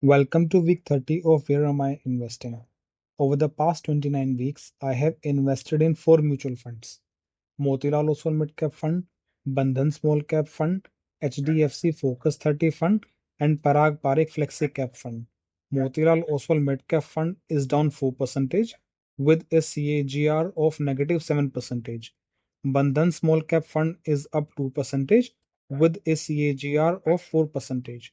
Welcome to week 30 of Where Am I Investing? Over the past 29 weeks, I have invested in four mutual funds: Motilal Oswal Midcap Fund, Bandhan Small Cap Fund, HDFC Focus 30 Fund, and Parikh Flexi Cap Fund. Motilal Oswal Midcap Fund is down 4% with a CAGR of negative 7%. Bandhan Small Cap Fund is up 2% with a CAGR of 4%.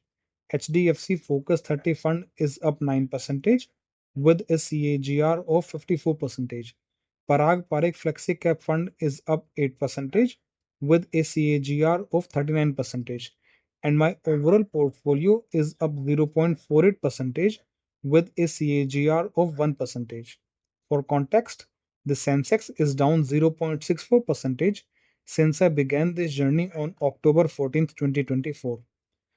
HDFC Focus 30 Fund is up 9% with a CAGR of 54%. Parikh Flexi Cap Fund is up 8% with a CAGR of 39%. And my overall portfolio is up 0.48% with a CAGR of 1%. For context, the Sensex is down 0.64% since I began this journey on October 14th, 2024.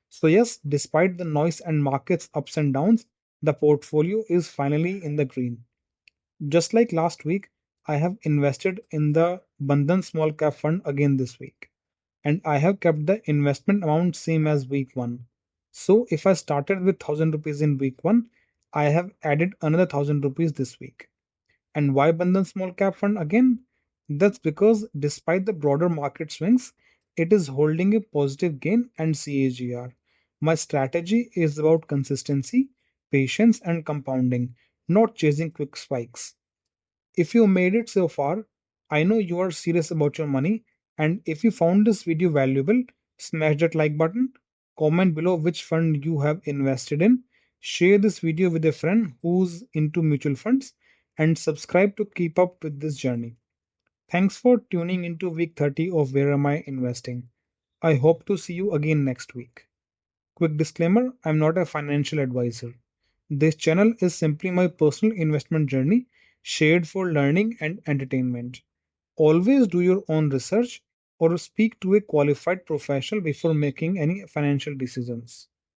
So, yes, despite the noise and market's ups and downs, the portfolio is finally in the green. Just like last week, I have invested in the Bandhan Small Cap Fund again this week, and I have kept the investment amount same as week 1. So, if I started with 1000 rupees in week 1, I have added another 1000 rupees this week. And why Bandhan Small Cap Fund again? That's because despite the broader market swings, it is holding a positive gain and CAGR. My strategy is about consistency, patience, and compounding, not chasing quick spikes. If you made it so far, I know you are serious about your money. And if you found this video valuable, smash that like button, comment below which fund you have invested in, share this video with a friend who's into mutual funds, and subscribe to keep up with this journey. Thanks for tuning into week 30 of Where Am I Investing? I hope to see you again next week. Quick disclaimer, I'm not a financial advisor. This channel is simply my personal investment journey shared for learning and entertainment. Always do your own research or speak to a qualified professional before making any financial decisions.